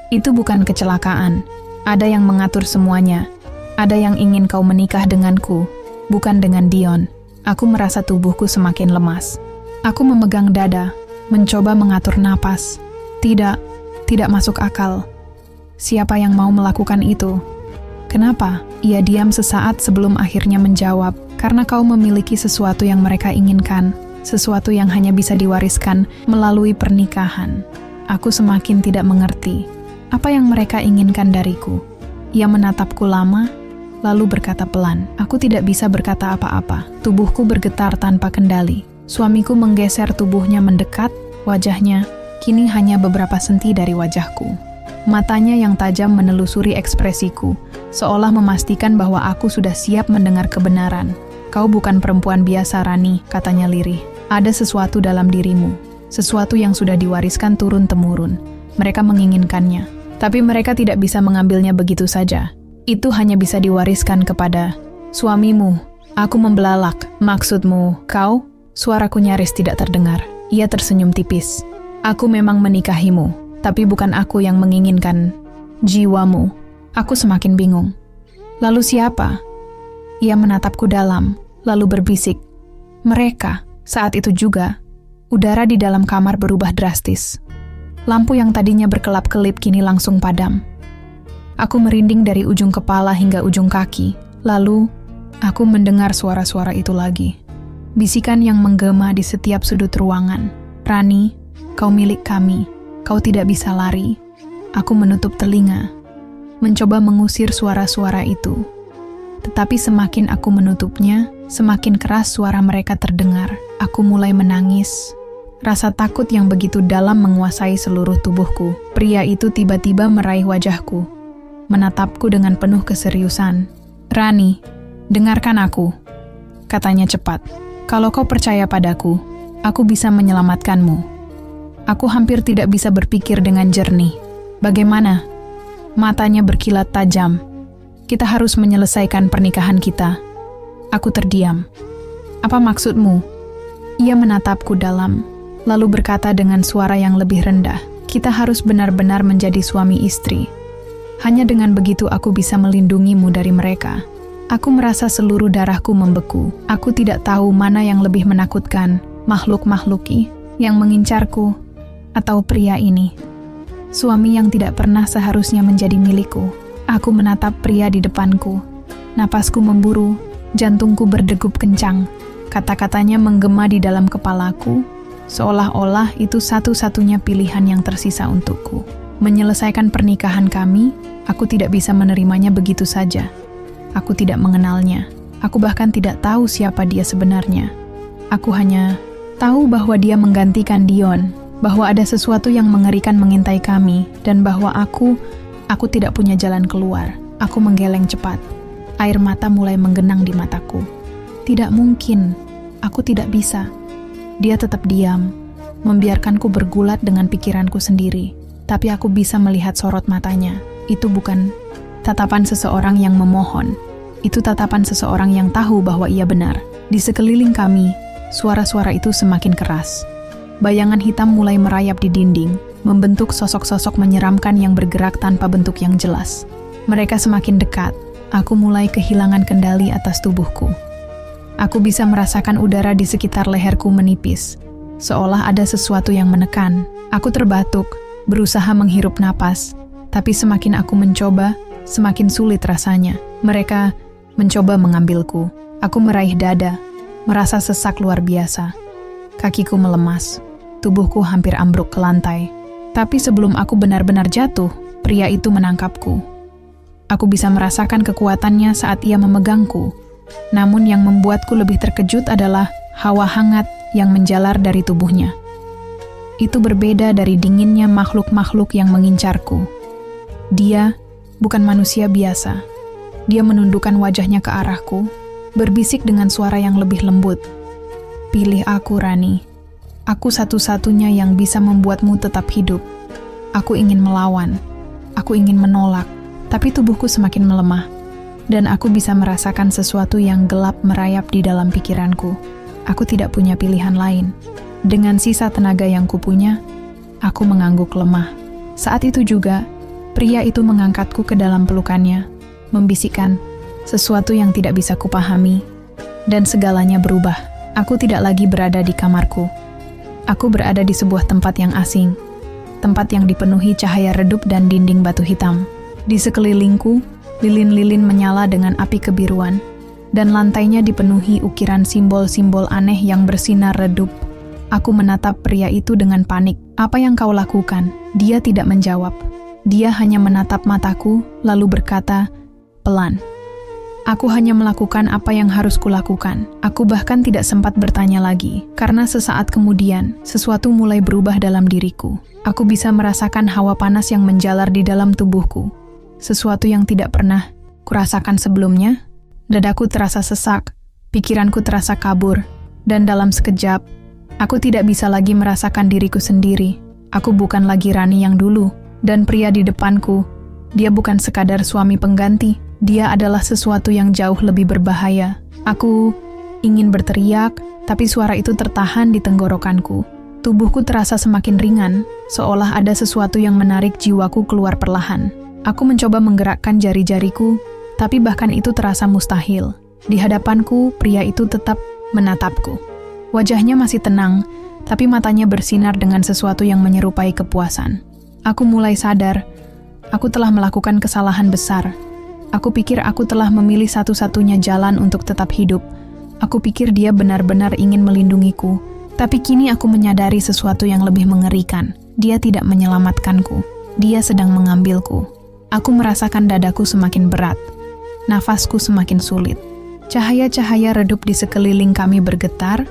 itu bukan kecelakaan. Ada yang mengatur semuanya. Ada yang ingin kau menikah denganku, bukan dengan Dion. Aku merasa tubuhku semakin lemas. Aku memegang dada, mencoba mengatur napas. Tidak masuk akal. Siapa yang mau melakukan itu? Kenapa? Ia diam sesaat sebelum akhirnya menjawab, "Karena kau memiliki sesuatu yang mereka inginkan, sesuatu yang hanya bisa diwariskan melalui pernikahan." Aku semakin tidak mengerti. Apa yang mereka inginkan dariku? Ia menatapku lama, lalu berkata pelan, "Aku tidak bisa berkata apa-apa." Tubuhku bergetar tanpa kendali. Suamiku menggeser tubuhnya mendekat, wajahnya kini hanya beberapa senti dari wajahku. Matanya yang tajam menelusuri ekspresiku, seolah memastikan bahwa aku sudah siap mendengar kebenaran. "Kau bukan perempuan biasa, Rani," katanya lirih. "Ada sesuatu dalam dirimu. Sesuatu yang sudah diwariskan turun-temurun. Mereka menginginkannya, tapi mereka tidak bisa mengambilnya begitu saja. Itu hanya bisa diwariskan kepada suamimu." Aku membelalak. "Maksudmu, kau?" Suaraku nyaris tidak terdengar. Ia tersenyum tipis. "Aku memang menikahimu, tapi bukan aku yang menginginkan jiwamu." Aku semakin bingung. "Lalu siapa?" Ia menatapku dalam, lalu berbisik, "Mereka." Saat itu juga, udara di dalam kamar berubah drastis. Lampu yang tadinya berkelap-kelip kini langsung padam. Aku merinding dari ujung kepala hingga ujung kaki. Lalu, aku mendengar suara-suara itu lagi. Bisikan yang menggema di setiap sudut ruangan. "Rani, kau milik kami. Kau tidak bisa lari." Aku menutup telinga, mencoba mengusir suara-suara itu. Tetapi semakin aku menutupnya, semakin keras suara mereka terdengar. Aku mulai menangis. Rasa takut yang begitu dalam menguasai seluruh tubuhku. Pria itu tiba-tiba meraih wajahku, menatapku dengan penuh keseriusan. "Rani, dengarkan aku," katanya cepat. "Kalau kau percaya padaku, aku bisa menyelamatkanmu." Aku hampir tidak bisa berpikir dengan jernih. "Bagaimana?" Matanya berkilat tajam. "Kita harus menyelesaikan pernikahan kita." Aku terdiam. "Apa maksudmu?" Ia menatapku dalam, lalu berkata dengan suara yang lebih rendah, "Kita harus benar-benar menjadi suami istri. Hanya dengan begitu aku bisa melindungimu dari mereka." Aku merasa seluruh darahku membeku. Aku tidak tahu mana yang lebih menakutkan, makhluk-makhluk yang mengincarku, atau pria ini. Suami yang tidak pernah seharusnya menjadi milikku. Aku menatap pria di depanku. Napasku memburu, jantungku berdegup kencang. Kata-katanya menggema di dalam kepalaku, seolah-olah itu satu-satunya pilihan yang tersisa untukku. Menyelesaikan pernikahan kami, aku tidak bisa menerimanya begitu saja. Aku tidak mengenalnya. Aku bahkan tidak tahu siapa dia sebenarnya. Aku hanya tahu bahwa dia menggantikan Dion, bahwa ada sesuatu yang mengerikan mengintai kami, dan bahwa aku tidak punya jalan keluar. Aku menggeleng cepat. Air mata mulai menggenang di mataku. Tidak mungkin. Aku tidak bisa. Dia tetap diam, membiarkanku bergulat dengan pikiranku sendiri. Tapi aku bisa melihat sorot matanya. Itu bukan tatapan seseorang yang memohon. Itu tatapan seseorang yang tahu bahwa ia benar. Di sekeliling kami, suara-suara itu semakin keras. Bayangan hitam mulai merayap di dinding, membentuk sosok-sosok menyeramkan yang bergerak tanpa bentuk yang jelas. Mereka semakin dekat. Aku mulai kehilangan kendali atas tubuhku. Aku bisa merasakan udara di sekitar leherku menipis, seolah ada sesuatu yang menekan. Aku terbatuk, berusaha menghirup napas, tapi semakin aku mencoba, semakin sulit rasanya. Mereka mencoba mengambilku. Aku meraih dada, merasa sesak luar biasa. Kakiku melemas, tubuhku hampir ambruk ke lantai. Tapi sebelum aku benar-benar jatuh, pria itu menangkapku. Aku bisa merasakan kekuatannya saat ia memegangku. Namun yang membuatku lebih terkejut adalah hawa hangat yang menjalar dari tubuhnya. Itu berbeda dari dinginnya makhluk-makhluk yang mengincarku. Dia bukan manusia biasa. Dia menundukkan wajahnya ke arahku, berbisik dengan suara yang lebih lembut. Pilih aku, Rani. Aku satu-satunya yang bisa membuatmu tetap hidup. Aku ingin melawan. Aku ingin menolak. Tapi tubuhku semakin melemah. Dan aku bisa merasakan sesuatu yang gelap merayap di dalam pikiranku. Aku tidak punya pilihan lain. Dengan sisa tenaga yang kupunya, aku mengangguk lemah. Saat itu juga, pria itu mengangkatku ke dalam pelukannya, membisikkan sesuatu yang tidak bisa kupahami, dan segalanya berubah. Aku tidak lagi berada di kamarku. Aku berada di sebuah tempat yang asing, tempat yang dipenuhi cahaya redup dan dinding batu hitam. Di sekelilingku, lilin-lilin menyala dengan api kebiruan, dan lantainya dipenuhi ukiran simbol-simbol aneh yang bersinar redup. Aku menatap pria itu dengan panik. Apa yang kau lakukan? Dia tidak menjawab. Dia hanya menatap mataku, lalu berkata, pelan. Aku hanya melakukan apa yang harus kulakukan. Aku bahkan tidak sempat bertanya lagi, karena sesaat kemudian, sesuatu mulai berubah dalam diriku. Aku bisa merasakan hawa panas yang menjalar di dalam tubuhku. Sesuatu yang tidak pernah kurasakan sebelumnya. Dadaku terasa sesak, pikiranku terasa kabur, dan dalam sekejap, aku tidak bisa lagi merasakan diriku sendiri. Aku bukan lagi Rani yang dulu, dan pria di depanku, dia bukan sekadar suami pengganti, dia adalah sesuatu yang jauh lebih berbahaya. Aku ingin berteriak, tapi suara itu tertahan di tenggorokanku. Tubuhku terasa semakin ringan, seolah ada sesuatu yang menarik jiwaku keluar perlahan. Aku mencoba menggerakkan jari-jariku, tapi bahkan itu terasa mustahil. Di hadapanku, pria itu tetap menatapku. Wajahnya masih tenang, tapi matanya bersinar dengan sesuatu yang menyerupai kepuasan. Aku mulai sadar, aku telah melakukan kesalahan besar. Aku pikir aku telah memilih satu-satunya jalan untuk tetap hidup. Aku pikir dia benar-benar ingin melindungiku, tapi kini aku menyadari sesuatu yang lebih mengerikan. Dia tidak menyelamatkanku, dia sedang mengambilku. Aku merasakan dadaku semakin berat, nafasku semakin sulit. Cahaya-cahaya redup di sekeliling kami bergetar,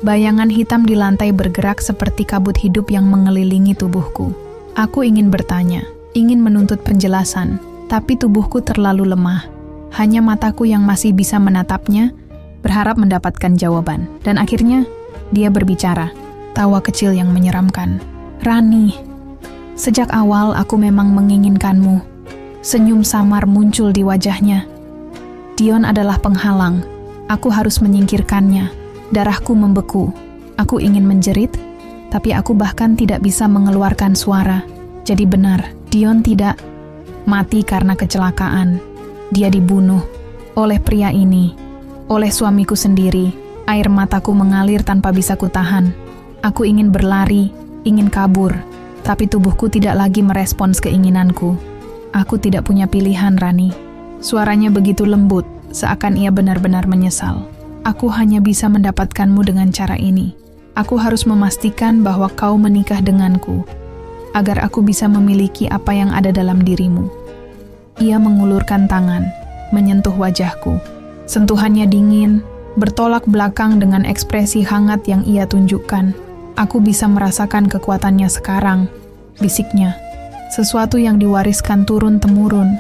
bayangan hitam di lantai bergerak seperti kabut hidup yang mengelilingi tubuhku. Aku ingin bertanya, ingin menuntut penjelasan, tapi tubuhku terlalu lemah. Hanya mataku yang masih bisa menatapnya, berharap mendapatkan jawaban. Dan akhirnya, dia berbicara, tawa kecil yang menyeramkan. Rani, sejak awal aku memang menginginkanmu. Senyum samar muncul di wajahnya. Dion adalah penghalang. Aku harus menyingkirkannya. Darahku membeku. Aku ingin menjerit, tapi aku bahkan tidak bisa mengeluarkan suara. Jadi benar, Dion tidak mati karena kecelakaan. Dia dibunuh. oleh pria ini, oleh suamiku sendiri. Air mataku mengalir tanpa bisa kutahan. Aku ingin berlari, ingin kabur, tapi tubuhku tidak lagi merespons keinginanku. Aku tidak punya pilihan, Rani. Suaranya begitu lembut, seakan ia benar-benar menyesal. Aku hanya bisa mendapatkanmu dengan cara ini. Aku harus memastikan bahwa kau menikah denganku, agar aku bisa memiliki apa yang ada dalam dirimu. Ia mengulurkan tangan, menyentuh wajahku. Sentuhannya dingin, bertolak belakang dengan ekspresi hangat yang ia tunjukkan. Aku bisa merasakan kekuatannya sekarang, bisiknya. Sesuatu yang diwariskan turun-temurun.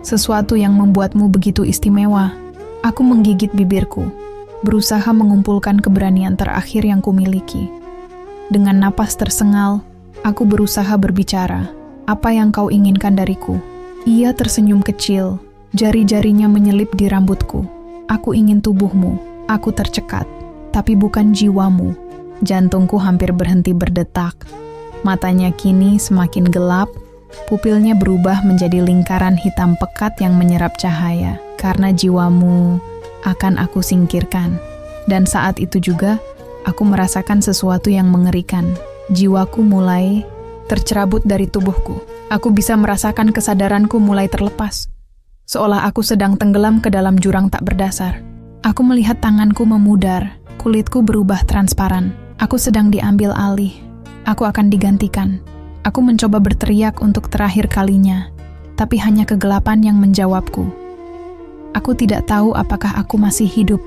Sesuatu yang membuatmu begitu istimewa. Aku menggigit bibirku, berusaha mengumpulkan keberanian terakhir yang kumiliki. Dengan napas tersengal, aku berusaha berbicara. Apa yang kau inginkan dariku? Ia tersenyum kecil, jari-jarinya menyelip di rambutku. Aku ingin tubuhmu. Aku tercekat, tapi bukan jiwamu. Jantungku hampir berhenti berdetak. Matanya kini semakin gelap, pupilnya berubah menjadi lingkaran hitam pekat yang menyerap cahaya. Karena jiwamu akan aku singkirkan. Dan saat itu juga, aku merasakan sesuatu yang mengerikan. Jiwaku mulai tercerabut dari tubuhku. Aku bisa merasakan kesadaranku mulai terlepas. Seolah aku sedang tenggelam ke dalam jurang tak berdasar. Aku melihat tanganku memudar, kulitku berubah transparan. Aku sedang diambil alih. Aku akan digantikan. Aku mencoba berteriak untuk terakhir kalinya, tapi hanya kegelapan yang menjawabku. Aku tidak tahu apakah aku masih hidup,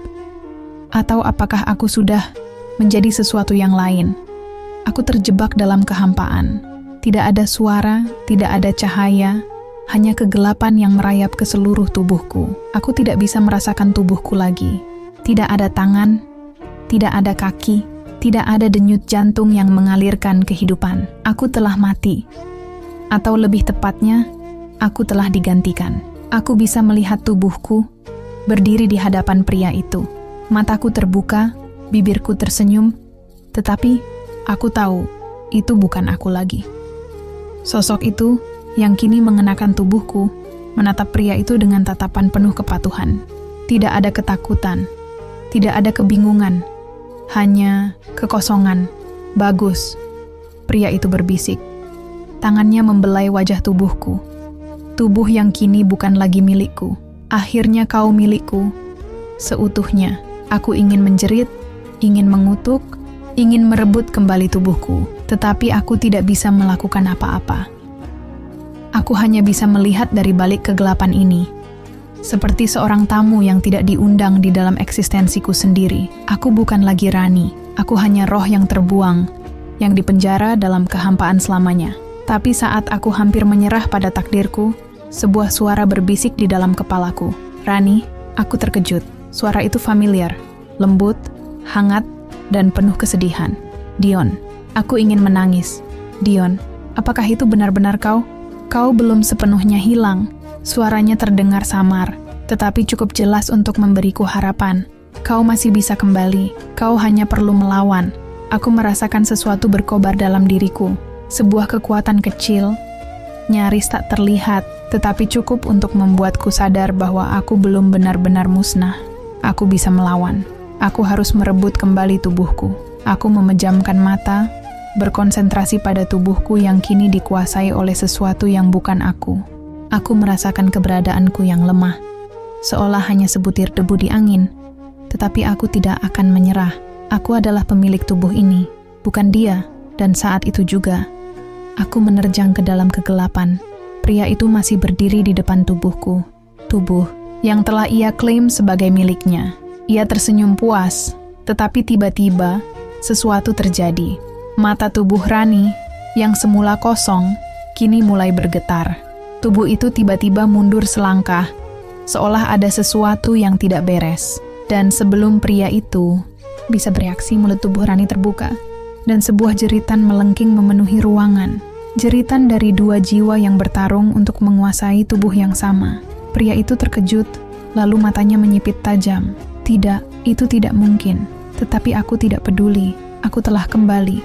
atau apakah aku sudah menjadi sesuatu yang lain. Aku terjebak dalam kehampaan. Tidak ada suara, tidak ada cahaya, hanya kegelapan yang merayap ke seluruh tubuhku. Aku tidak bisa merasakan tubuhku lagi. Tidak ada tangan, tidak ada kaki, tidak ada denyut jantung yang mengalirkan kehidupan. Aku telah mati. Atau lebih tepatnya, aku telah digantikan. Aku bisa melihat tubuhku berdiri di hadapan pria itu. Mataku terbuka, bibirku tersenyum, tetapi aku tahu itu bukan aku lagi. Sosok itu yang kini mengenakan tubuhku menatap pria itu dengan tatapan penuh kepatuhan. Tidak ada ketakutan, tidak ada kebingungan, hanya kekosongan. Bagus, pria itu berbisik. Tangannya membelai wajah tubuhku. Tubuh yang kini bukan lagi milikku. Akhirnya kau milikku, seutuhnya. Aku ingin menjerit, ingin mengutuk, ingin merebut kembali tubuhku. Tetapi aku tidak bisa melakukan apa-apa. Aku hanya bisa melihat dari balik kegelapan ini. Seperti seorang tamu yang tidak diundang di dalam eksistensiku sendiri. Aku bukan lagi Rani. Aku hanya roh yang terbuang, yang dipenjara dalam kehampaan selamanya. Tapi saat aku hampir menyerah pada takdirku, sebuah suara berbisik di dalam kepalaku. Rani, aku terkejut. Suara itu familiar, lembut, hangat, dan penuh kesedihan. Dion, aku ingin menangis. Dion, apakah itu benar-benar kau? Kau belum sepenuhnya hilang. Suaranya terdengar samar, tetapi cukup jelas untuk memberiku harapan. Kau masih bisa kembali. Kau hanya perlu melawan. Aku merasakan sesuatu berkobar dalam diriku. Sebuah kekuatan kecil, nyaris tak terlihat, tetapi cukup untuk membuatku sadar bahwa aku belum benar-benar musnah. Aku bisa melawan. Aku harus merebut kembali tubuhku. Aku memejamkan mata, berkonsentrasi pada tubuhku yang kini dikuasai oleh sesuatu yang bukan aku. Aku merasakan keberadaanku yang lemah, seolah hanya sebutir debu di angin. Tetapi aku tidak akan menyerah. Aku adalah pemilik tubuh ini, bukan dia. Dan saat itu juga, aku menerjang ke dalam kegelapan. Pria itu masih berdiri di depan tubuhku. Tubuh yang telah ia klaim sebagai miliknya. Ia tersenyum puas, tetapi tiba-tiba sesuatu terjadi. Mata tubuh Rani yang semula kosong, kini mulai bergetar. Tubuh itu tiba-tiba mundur selangkah, seolah ada sesuatu yang tidak beres. Dan sebelum pria itu bisa bereaksi, mulut tubuh Rani terbuka, dan sebuah jeritan melengking memenuhi ruangan. Jeritan dari dua jiwa yang bertarung untuk menguasai tubuh yang sama. Pria itu terkejut, lalu matanya menyipit tajam. Tidak, itu tidak mungkin. Tetapi aku tidak peduli. Aku telah kembali.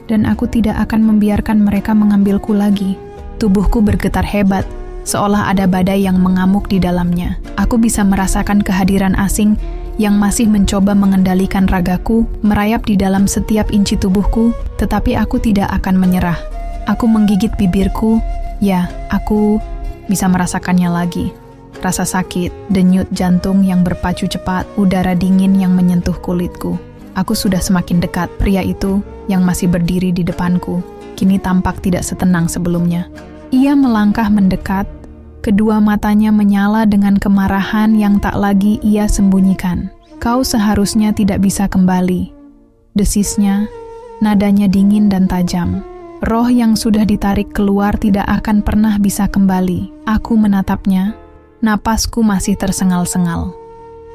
Dan aku tidak akan membiarkan mereka mengambilku lagi. Tubuhku bergetar hebat, seolah ada badai yang mengamuk di dalamnya. Aku bisa merasakan kehadiran asing yang masih mencoba mengendalikan ragaku, merayap di dalam setiap inci tubuhku, tetapi aku tidak akan menyerah. Aku menggigit bibirku, ya, aku bisa merasakannya lagi. Rasa sakit, denyut jantung yang berpacu cepat, udara dingin yang menyentuh kulitku. Aku sudah semakin dekat. Pria itu yang masih berdiri di depanku kini tampak tidak setenang sebelumnya. Ia melangkah mendekat, kedua matanya menyala dengan kemarahan yang tak lagi ia sembunyikan. "Kau seharusnya tidak bisa kembali," desisnya, nadanya dingin dan tajam. "Roh yang sudah ditarik keluar tidak akan pernah bisa kembali." Aku menatapnya, napasku masih tersengal-sengal.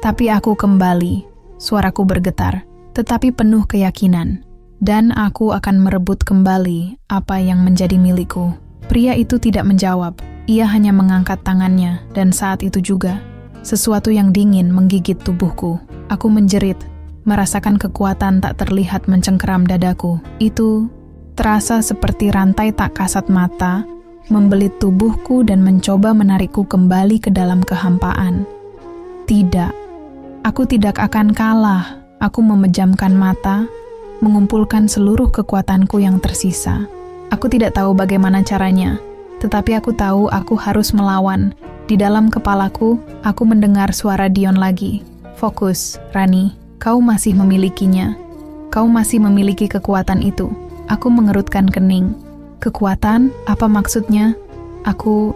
"Tapi aku kembali," suaraku bergetar, tetapi penuh keyakinan. "Dan aku akan merebut kembali apa yang menjadi milikku." Pria itu tidak menjawab, ia hanya mengangkat tangannya, dan saat itu juga, sesuatu yang dingin menggigit tubuhku. Aku menjerit, merasakan kekuatan tak terlihat mencengkeram dadaku. Itu terasa seperti rantai tak kasat mata, membelit tubuhku dan mencoba menarikku kembali ke dalam kehampaan. Tidak, aku tidak akan kalah. Aku memejamkan mata, mengumpulkan seluruh kekuatanku yang tersisa. Aku tidak tahu bagaimana caranya, tetapi aku tahu aku harus melawan. Di dalam kepalaku, aku mendengar suara Dion lagi. "Fokus, Rani, kau masih memilikinya. Kau masih memiliki kekuatan itu." Aku mengerutkan kening. Kekuatan? Apa maksudnya? Aku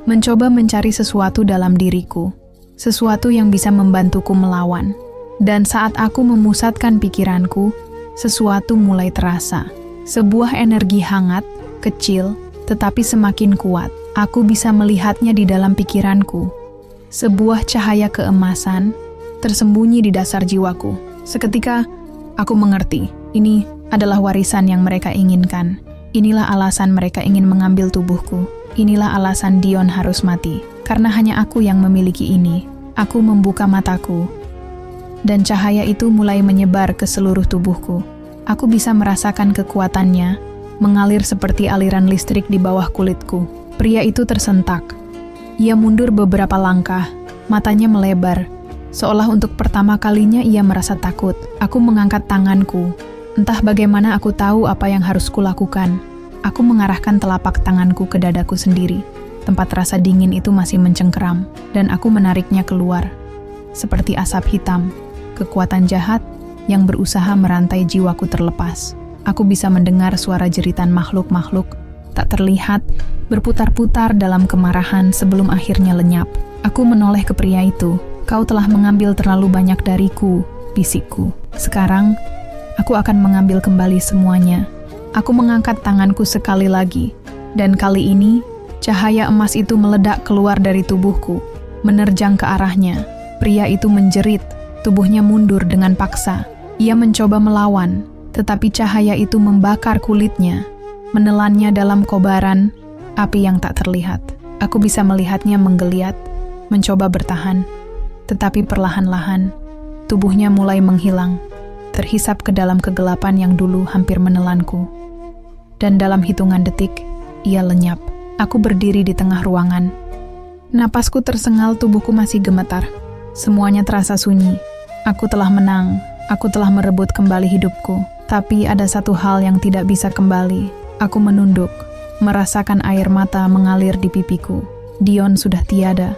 mencoba mencari sesuatu dalam diriku, sesuatu yang bisa membantuku melawan. Dan saat aku memusatkan pikiranku, sesuatu mulai terasa. Sebuah energi hangat, kecil, tetapi semakin kuat. Aku bisa melihatnya di dalam pikiranku. Sebuah cahaya keemasan tersembunyi di dasar jiwaku. Seketika, aku mengerti. Ini adalah warisan yang mereka inginkan. Inilah alasan mereka ingin mengambil tubuhku. Inilah alasan Dion harus mati. Karena hanya aku yang memiliki ini. Aku membuka mataku, dan cahaya itu mulai menyebar ke seluruh tubuhku. Aku bisa merasakan kekuatannya, mengalir seperti aliran listrik di bawah kulitku. Pria itu tersentak. Ia mundur beberapa langkah, matanya melebar, seolah untuk pertama kalinya ia merasa takut. Aku mengangkat tanganku. Entah bagaimana aku tahu apa yang harus kulakukan. Aku mengarahkan telapak tanganku ke dadaku sendiri. Tempat rasa dingin itu masih mencengkeram, dan aku menariknya keluar. Seperti asap hitam, kekuatan jahat yang berusaha merantai jiwaku terlepas. Aku bisa mendengar suara jeritan makhluk-makhluk tak terlihat berputar-putar dalam kemarahan sebelum akhirnya lenyap. Aku menoleh ke pria itu. "Kau telah mengambil terlalu banyak dariku," bisikku. "Sekarang, aku akan mengambil kembali semuanya." Aku mengangkat tanganku sekali lagi, dan kali ini, cahaya emas itu meledak keluar dari tubuhku, menerjang ke arahnya. Pria itu menjerit, tubuhnya mundur dengan paksa. Ia mencoba melawan, tetapi cahaya itu membakar kulitnya, menelannya dalam kobaran api yang tak terlihat. Aku bisa melihatnya menggeliat, mencoba bertahan, tetapi perlahan-lahan, tubuhnya mulai menghilang, terhisap ke dalam kegelapan yang dulu hampir menelanku. Dan dalam hitungan detik, ia lenyap. Aku berdiri di tengah ruangan. Napasku tersengal, tubuhku masih gemetar. Semuanya terasa sunyi. Aku telah menang. Aku telah merebut kembali hidupku. Tapi ada satu hal yang tidak bisa kembali. Aku menunduk, merasakan air mata mengalir di pipiku. Dion sudah tiada.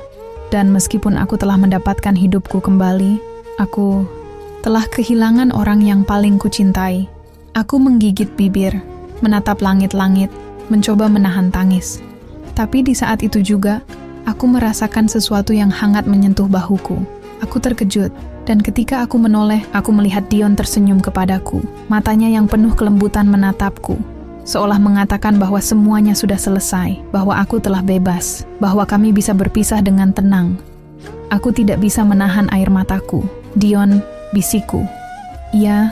Dan meskipun aku telah mendapatkan hidupku kembali, aku telah kehilangan orang yang paling kucintai. Aku menggigit bibir, menatap langit-langit, mencoba menahan tangis. Tapi di saat itu juga, aku merasakan sesuatu yang hangat menyentuh bahuku. Aku terkejut, dan ketika aku menoleh, aku melihat Dion tersenyum kepadaku. Matanya yang penuh kelembutan menatapku, seolah mengatakan bahwa semuanya sudah selesai, bahwa aku telah bebas, bahwa kami bisa berpisah dengan tenang. Aku tidak bisa menahan air mataku. "Dion," bisikku. Ia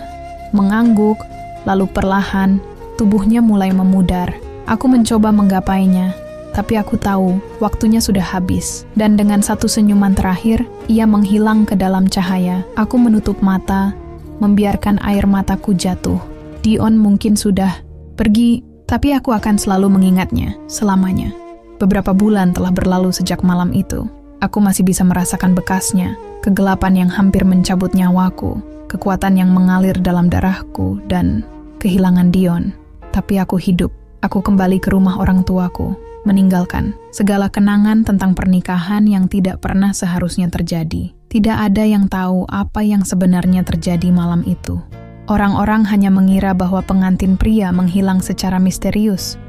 mengangguk, lalu perlahan, tubuhnya mulai memudar. Aku mencoba menggapainya, tapi aku tahu waktunya sudah habis. Dan dengan satu senyuman terakhir, ia menghilang ke dalam cahaya. Aku menutup mata, membiarkan air mataku jatuh. Dion mungkin sudah pergi, tapi aku akan selalu mengingatnya, selamanya. Beberapa bulan telah berlalu sejak malam itu. Aku masih bisa merasakan bekasnya, kegelapan yang hampir mencabut nyawaku, kekuatan yang mengalir dalam darahku, dan kehilangan Dion. Tapi aku hidup. Aku kembali ke rumah orang tuaku, meninggalkan segala kenangan tentang pernikahan yang tidak pernah seharusnya terjadi. Tidak ada yang tahu apa yang sebenarnya terjadi malam itu. Orang-orang hanya mengira bahwa pengantin pria menghilang secara misterius,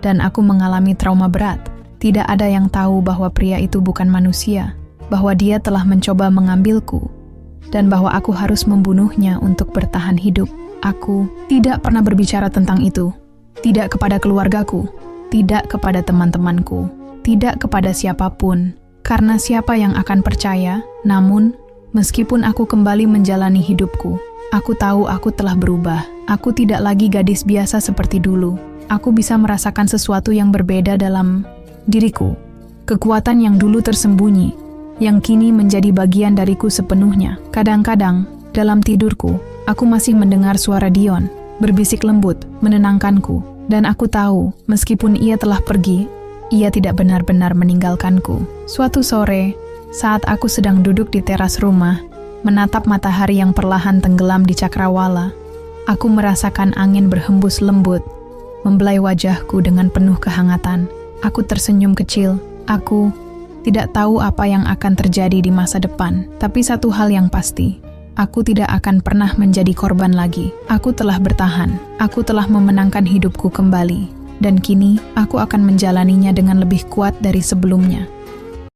dan aku mengalami trauma berat. Tidak ada yang tahu bahwa pria itu bukan manusia, bahwa dia telah mencoba mengambilku, dan bahwa aku harus membunuhnya untuk bertahan hidup. Aku tidak pernah berbicara tentang itu. Tidak kepada keluargaku, tidak kepada teman-temanku, tidak kepada siapapun. Karena siapa yang akan percaya? Namun, meskipun aku kembali menjalani hidupku, aku tahu aku telah berubah. Aku tidak lagi gadis biasa seperti dulu. Aku bisa merasakan sesuatu yang berbeda dalam diriku. Kekuatan yang dulu tersembunyi, yang kini menjadi bagian dariku sepenuhnya. Kadang-kadang, dalam tidurku, aku masih mendengar suara Dion, berbisik lembut, menenangkanku. Dan aku tahu, meskipun ia telah pergi, ia tidak benar-benar meninggalkanku. Suatu sore, saat aku sedang duduk di teras rumah, menatap matahari yang perlahan tenggelam di cakrawala, aku merasakan angin berhembus lembut, membelai wajahku dengan penuh kehangatan. Aku tersenyum kecil. Aku tidak tahu apa yang akan terjadi di masa depan, tapi satu hal yang pasti, aku tidak akan pernah menjadi korban lagi. Aku telah bertahan, aku telah memenangkan hidupku kembali, dan kini aku akan menjalaninya dengan lebih kuat dari sebelumnya.